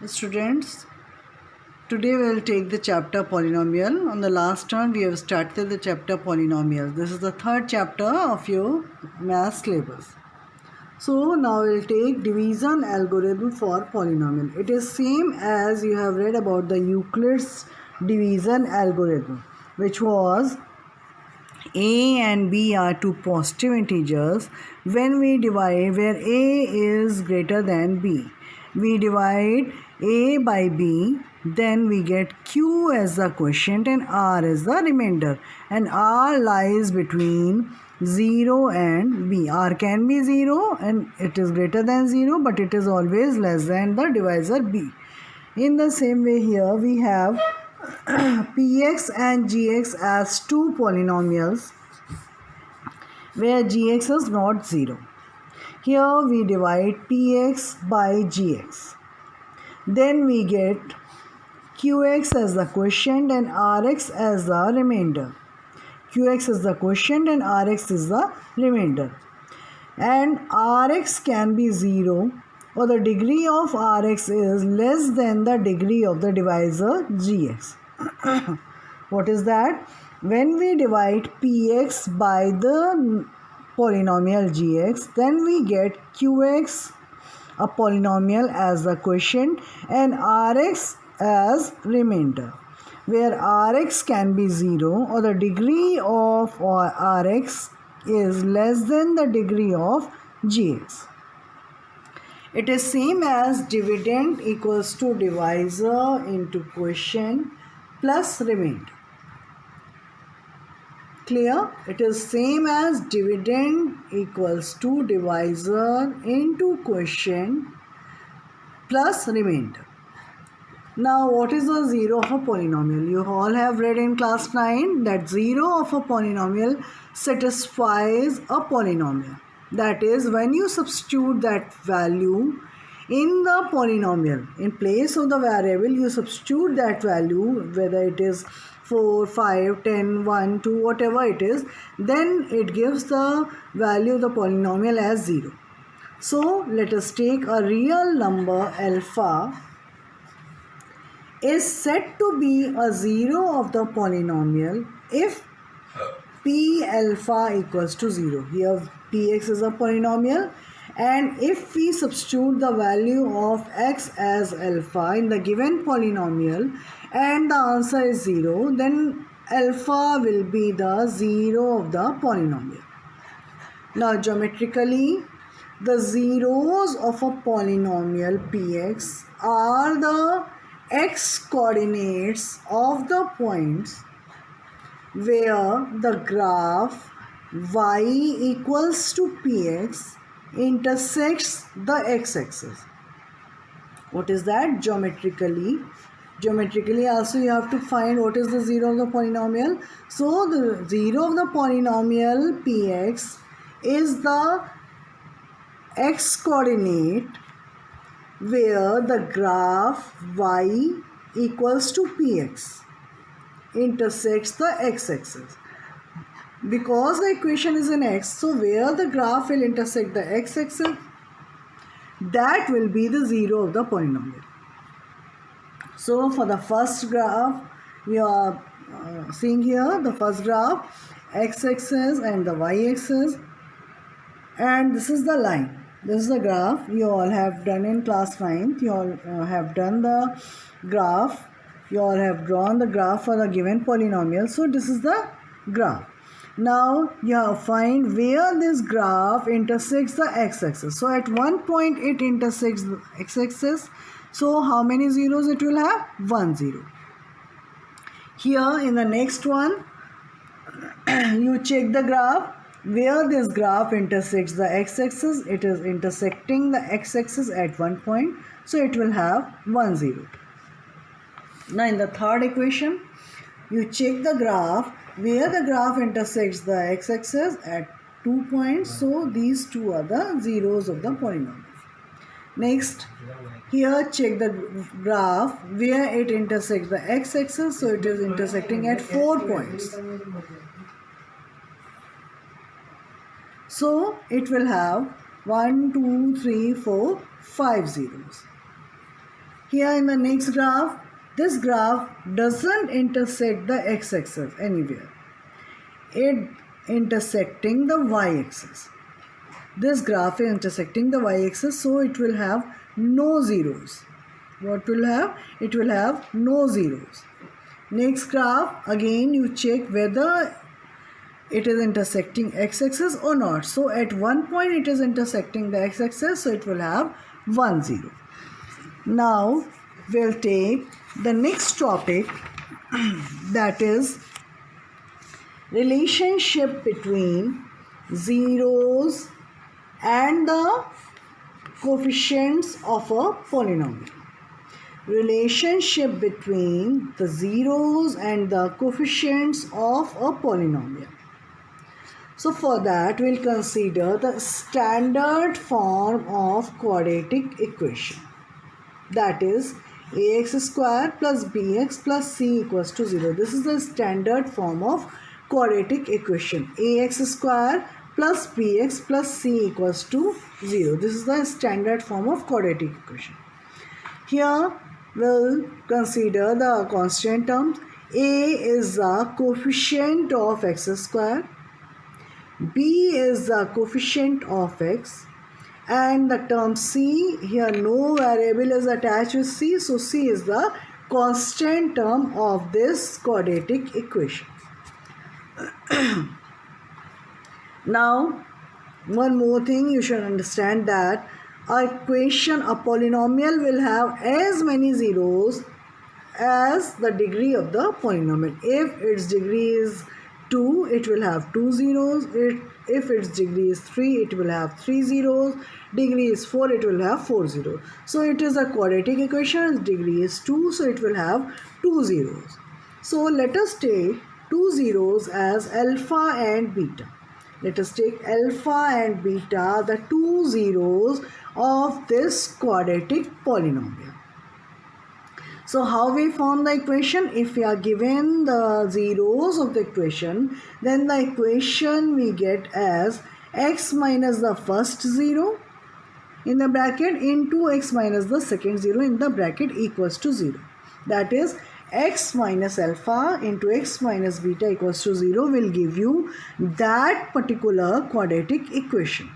Students, today we will take the chapter polynomial. On the last term we have started the chapter polynomials. This is the third chapter of your math syllabus. So now we will take division algorithm for polynomial. It is same as you have read about the Euclid's division algorithm, which was a and b are two positive integers. When we divide, where a is greater than b, we divide a by b, then we get q as the quotient and r as the remainder, and r lies between 0 and b. R can be 0 and it is greater than 0, but it is always less than the divisor b. In the same way, here we have px and gx as two polynomials where gx is not 0. Here we divide px by gx. Then we get qx as the quotient and rx as the remainder. Qx is the quotient and rx is the remainder. And rx can be 0, or the degree of rx is less than the degree of the divisor gx. What is that? When we divide px by the polynomial gx, then we get qx, a polynomial, as the quotient and rx as remainder, where rx can be 0, or the degree of rx is less than the degree of gx. It is same as dividend equals to divisor into quotient plus remainder. Clear? It is same as dividend equals to divisor into quotient plus remainder. Now, what is the 0 of a polynomial? You all have read in class 9 that 0 of a polynomial satisfies a polynomial. That is, when you substitute that value in the polynomial, in place of the variable, you substitute that value, whether it is 4, 5, 10, 1, 2, whatever it is, then it gives the value of the polynomial as 0. So, let us take a real number alpha is said to be a 0 of the polynomial if p alpha equals to 0. Here px is a polynomial, and if we substitute the value of x as alpha in the given polynomial and the answer is 0, then alpha will be the 0 of the polynomial. Now geometrically, the zeros of a polynomial px are the x coordinates of the points where the graph y equals to px intersects the x-axis. What is that? Geometrically also you have to find what is the 0 of the polynomial. So the 0 of the polynomial px is the x coordinate where the graph y equals to px intersects the x-axis. Because the equation is in x, so where the graph will intersect the x-axis, that will be the 0 of the polynomial. So for the first graph, we are seeing here the first graph, x-axis and the y-axis, and this is the line. This is the graph you all have done in class 9th. You all have done the graph. You all have drawn the graph for the given polynomial. So this is the graph. Now you have to find where this graph intersects the x-axis. So at one point it intersects the x-axis. So how many zeros it will have? 1 0. Here in the next one, you check the graph. Where this graph intersects the x-axis, it is intersecting the x-axis at one point, so it will have 1 0. Now in the third equation, you check the graph where the graph intersects the x-axis at 2 points, so these two are the zeros of the polynomial. Next, here check the graph where it intersects the x-axis, so it is intersecting at 4 points. So it will have 1, 2, 3, 4, 5 zeros. here in the next graph, this graph doesn't intersect the x-axis anywhere. It intersecting the y-axis. This graph is intersecting the y-axis, so it will have no zeros. What will have? It will have no zeros. Next graph, again you check whether it is intersecting x-axis or not. So at one point it is intersecting the x-axis, so it will have 1 0. Now we'll take the next topic, that is relationship between zeros and the coefficients of a polynomial. Relationship between the zeros and the coefficients of a polynomial. So for that we'll consider the standard form of quadratic equation, that is ax square plus bx plus c equals to 0. This is the standard form of quadratic equation. Ax square plus bx plus c equals to 0. This is the standard form of quadratic equation. Here we'll consider the constant terms. A is the coefficient of x square, b is the coefficient of x, and the term c, here no variable is attached with c, so c is the constant term of this quadratic equation. Now one more thing you should understand, that a polynomial will have as many zeros as the degree of the polynomial. If its degree is 2, it will have 2 zeros. If its degree is 3, it will have 3 zeros. Degree is 4, it will have 4 zeros. So it is a quadratic equation. Its degree is 2, so it will have 2 zeros. So let us take 2 zeros as alpha and beta. Let us take alpha and beta, the 2 zeros of this quadratic polynomial. So how we form the equation? If we are given the zeros of the equation, then the equation we get as x minus the first 0 in the bracket into x minus the second 0 in the bracket equals to 0. That is x minus alpha into x minus beta equals to 0 will give you that particular quadratic equation.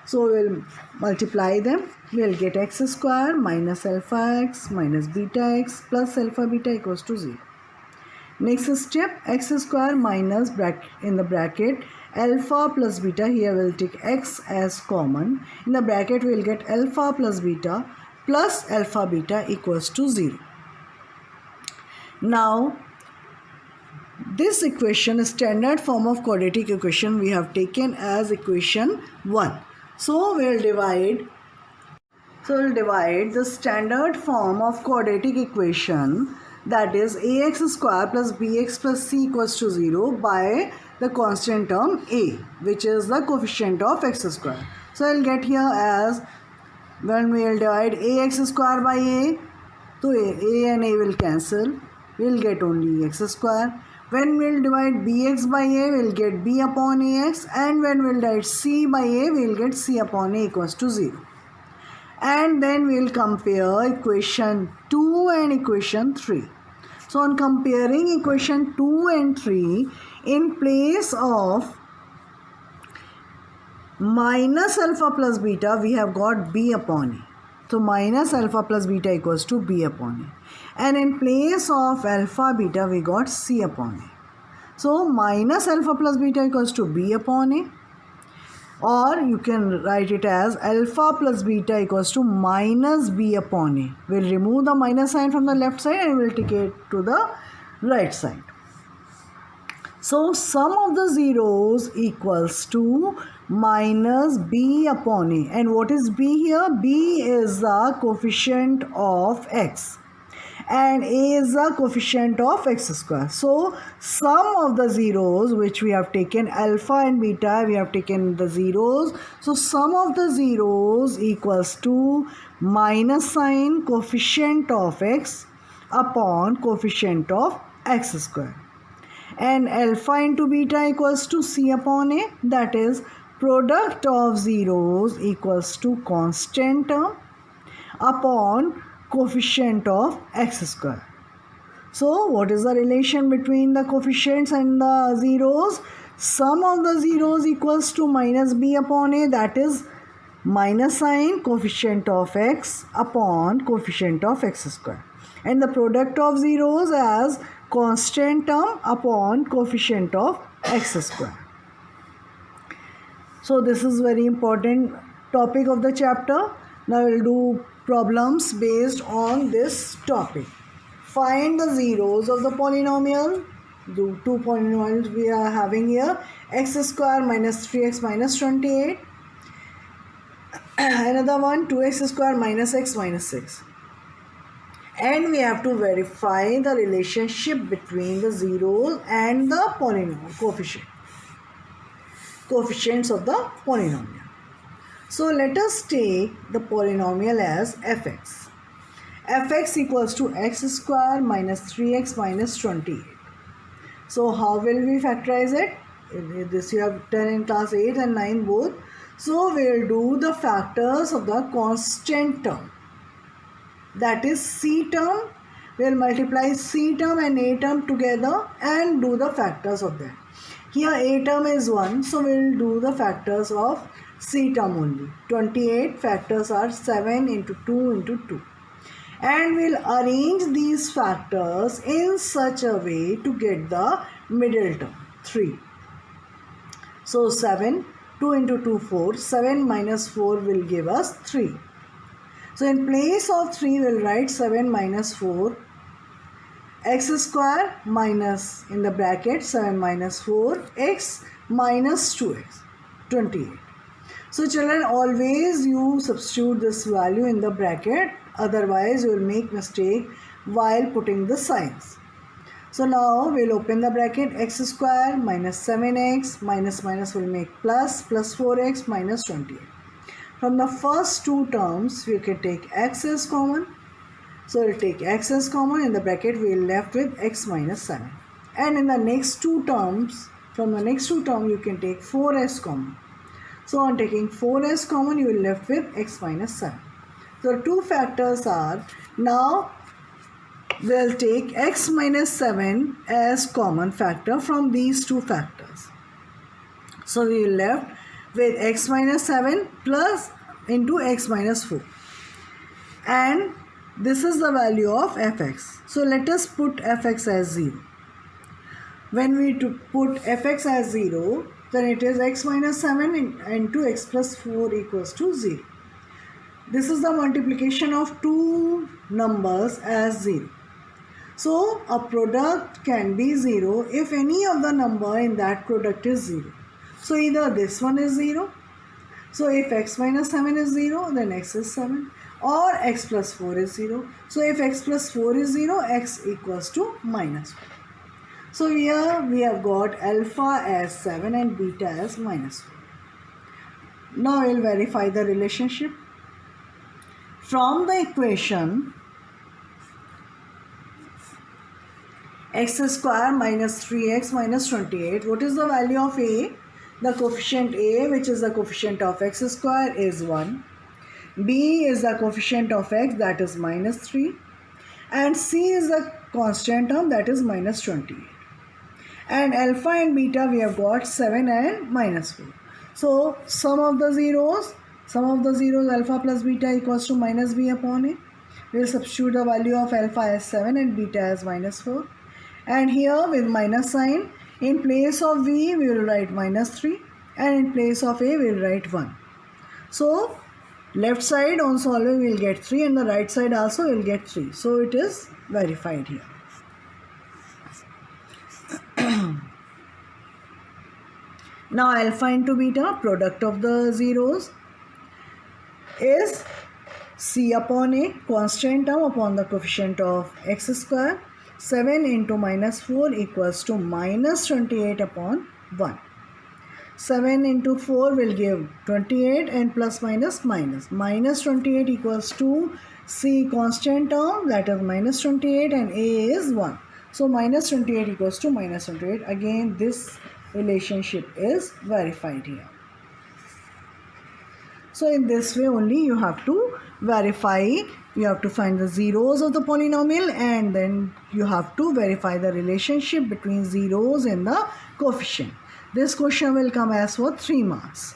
So we'll multiply them. We'll get x square minus alpha x minus beta x plus alpha beta equals to 0. Next step, x square minus in the bracket alpha plus beta. Here we'll take x as common. In the bracket we'll get alpha plus beta plus alpha beta equals to 0. Now this equation, standard form of quadratic equation, we have taken as equation 1. So we'll divide the standard form of quadratic equation, that is ax square plus bx plus c equals to 0, by the constant term a, which is the coefficient of x square. So I'll get here as, when we will divide ax square by a, so a and a will cancel. We'll get only x square. When we'll divide bx by a, we'll get b upon ax, and when we'll divide c by a, we'll get c upon a equals to 0. And then we'll compare equation 2 and equation 3. So on comparing equation 2 and 3, in place of minus alpha plus beta, we have got b upon a. So minus alpha plus beta equals to b upon a. And in place of alpha beta, we got c upon a. So minus alpha plus beta equals to b upon a. Or you can write it as alpha plus beta equals to minus b upon a. We'll remove the minus sign from the left side and we'll take it to the right side. So sum of the zeros equals to minus b upon a. And what is b here? B is the coefficient of x. And a is the coefficient of x square. So sum of the zeros, which we have taken alpha and beta, we have taken the zeros. So sum of the zeros equals to minus sign coefficient of x upon coefficient of x square. And alpha into beta equals to c upon a, that is product of zeros equals to constant term upon coefficient of x square. So what is the relation between the coefficients and the zeros? Sum of the zeros equals to minus b upon a, that is minus sign coefficient of x upon coefficient of x square, and the product of zeros as constant term upon coefficient of x square. So this is very important topic of the chapter. Now we'll do problems based on this topic. Find the zeros of the polynomial. The two polynomials we are having here, x square minus 3x minus 28. Another one, 2x square minus x minus 6. And we have to verify the relationship between the zeros and the polynomial coefficients of the polynomial. So let us take the polynomial as fx. Fx equals to x square minus 3x minus 28. So how will we factorize it? This you have done in class 8 and 9 both. So we will do the factors of the constant term. That is c term. We will multiply c term and a term together and do the factors of that. Here a term is 1. So we will do the factors of c term only. 28 factors are 7 into 2 into 2. And we'll arrange these factors in such a way to get the middle term, 3. So 7, 2 into 2, 4. 7 minus 4 will give us 3. So in place of 3, we'll write 7 minus 4. X square minus, in the bracket, 7 minus 4. X minus 2x, 28. So children, always you substitute this value in the bracket. Otherwise, you will make mistake while putting the signs. So now we'll open the bracket, x square minus 7x minus minus will make plus 4x minus 28. From the first two terms, we can take x as common. So we'll take x as common. In the bracket, we'll left with x minus 7. And in the next two terms, from the next two terms, you can take 4 as common. So on taking 4 as common, you will left with x minus 7. So two factors are, now we'll take x minus 7 as common factor from these two factors. So we will left with x minus 7 plus into x minus 4. And this is the value of fx. So let us put fx as 0. When we put fx as 0, then it is x minus 7 into x plus 4 equals to 0. This is the multiplication of two numbers as 0. So a product can be 0 if any of the number in that product is 0. So either this one is 0. So if x minus 7 is 0, then x is 7. Or x plus 4 is 0. So if x plus 4 is 0, x equals to minus 4. So here we have got alpha as 7 and beta as minus 4. Now we'll verify the relationship. From the equation x square minus 3x minus 28, what is the value of a? The coefficient a, which is the coefficient of x square, is 1. B is the coefficient of x, that is minus 3. And c is the constant term, that is minus 28. And alpha and beta we have got 7 and minus 4. So sum of the zeros alpha plus beta equals to minus b upon a. We will substitute the value of alpha as 7 and beta as minus 4. And here with minus sign, in place of v we will write minus 3 and in place of a we will write 1. So left side on solving we will get 3 and the right side also we will get 3. So it is verified here. Now alpha into beta, product of the zeros, is c upon a, constant term upon the coefficient of x square. 7 into minus 4 equals to minus 28 upon 1. 7 into 4 will give 28 and plus minus minus. Minus 28 equals to c constant term, that is minus 28, and a is 1. So minus 28 equals to minus 28. Again this relationship is verified here. So in this way only you have to verify You have to find the zeros of the polynomial and then you have to verify the relationship between zeros and the coefficient. This question will come as for 3 marks.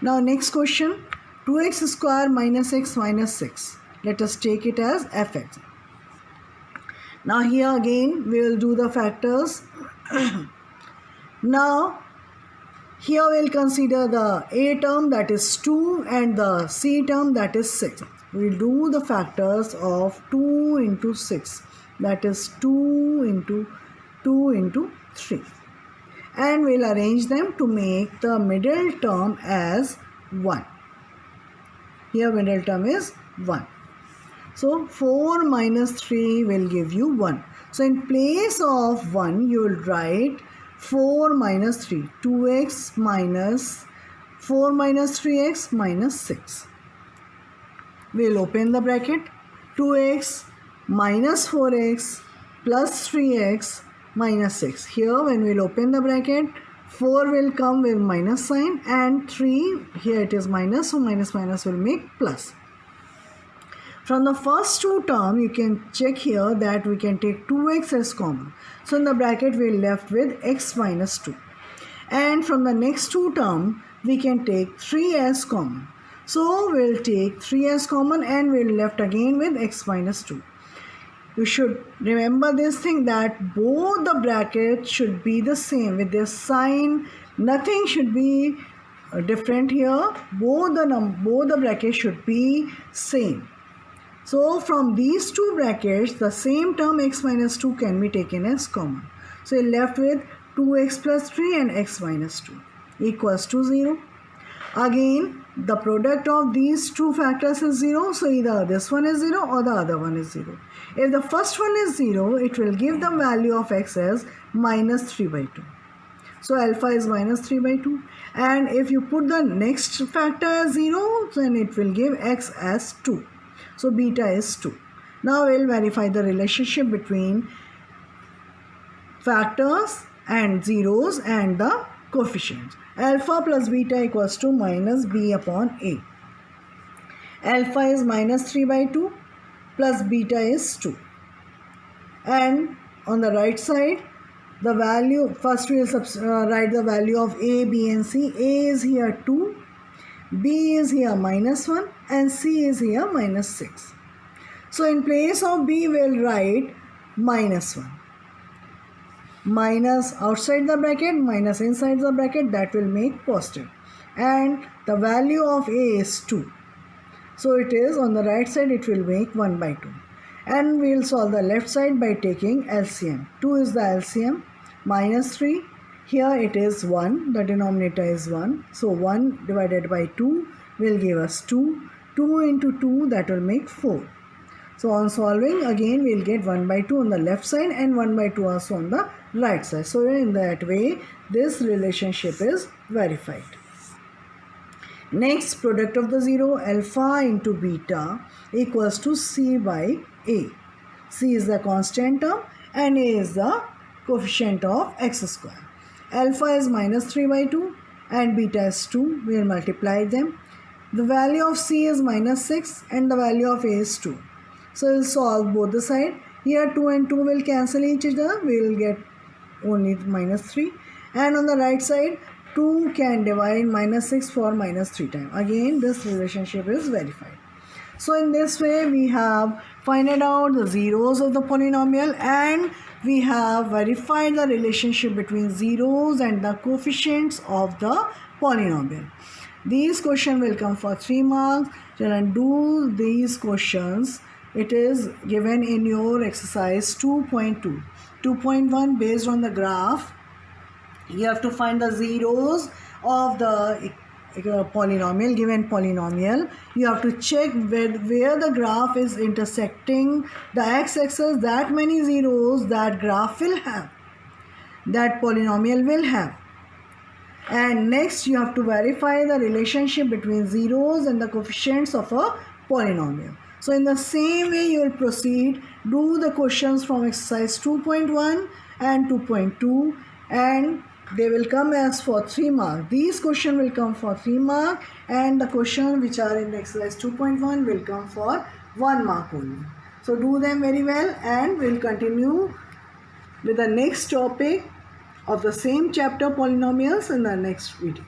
Now next question, 2x square minus x minus 6. Let us take it as fx. Now here again we will do the factors. Now here we will consider the a term, that is 2, and the c term, that is 6. We will do the factors of 2 into 6, that is 2 into 2 into 3. And we will arrange them to make the middle term as 1. Here middle term is 1. So 4 minus 3 will give you 1. So in place of 1 you will write 4 minus 3, 2x minus 4 minus 3x minus 6. We will open the bracket, 2x minus 4x plus 3x minus 6. Here when we will open the bracket, 4 will come with minus sign and 3, here it is minus, so minus minus will make plus. From the first two terms, you can check here that we can take 2x as common. So in the bracket we are left with x minus 2. And from the next two terms, we can take 3 as common. So we will take 3 as common and we are left again with x minus 2. You should remember this thing that both the brackets should be the same with their sign. Nothing should be different here. Both the brackets should be same. So from these two brackets, the same term x minus 2 can be taken as common. So you're left with 2x plus 3 and x minus 2 equals to 0. Again, the product of these two factors is 0. So either this one is 0 or the other one is 0. If the first one is 0, it will give the value of x as minus 3 by 2. So alpha is minus 3 by 2. And if you put the next factor as 0, then it will give x as 2. So beta is 2. Now we will verify the relationship between factors and zeros and the coefficients. Alpha plus beta equals to minus b upon a. Alpha is minus 3 by 2 plus beta is 2. And on the right side, the value, first we will write the value of a, b and c. A is here 2. B is here minus 1 and C is here minus 6. So in place of B we will write minus 1. Minus outside the bracket, minus inside the bracket, that will make positive. And the value of A is 2. So it is on the right side it will make 1 by 2. And we will solve the left side by taking LCM. 2 is the LCM, minus 3. Here it is 1, the denominator is 1. So 1 divided by 2 will give us 2. 2 into 2, that will make 4. So on solving, again we will get 1 by 2 on the left side and 1 by 2 also on the right side. So in that way, this relationship is verified. Next, product of the 0, alpha into beta equals to c by a. C is the constant term and a is the coefficient of x square. Alpha is minus 3 by 2 and beta is 2. We will multiply them. The value of c is minus 6 and the value of a is 2. So we will solve both the sides. Here 2 and 2 will cancel each other. We will get only minus 3. And on the right side, 2 can divide minus 6 for minus 3 times. Again, this relationship is verified. So in this way, we have found out the zeros of the polynomial and we have verified the relationship between zeros and the coefficients of the polynomial. These questions will come for 3 marks. Children, do these questions. It is given in your exercise 2.2. 2.1, based on the graph, you have to find the zeros of the polynomial, given polynomial. You have to check where the graph is intersecting the x-axis, that many zeros that graph will have, that polynomial will have. And next you have to verify the relationship between zeros and the coefficients of a polynomial. So in the same way you will proceed, do the questions from exercise 2.1 and 2.2 and they will come as for 3 mark. These questions will come for 3 mark, and the question which are in exercise 2.1 will come for 1 mark only. So do them very well, and we'll continue with the next topic of the same chapter, polynomials, in the next video.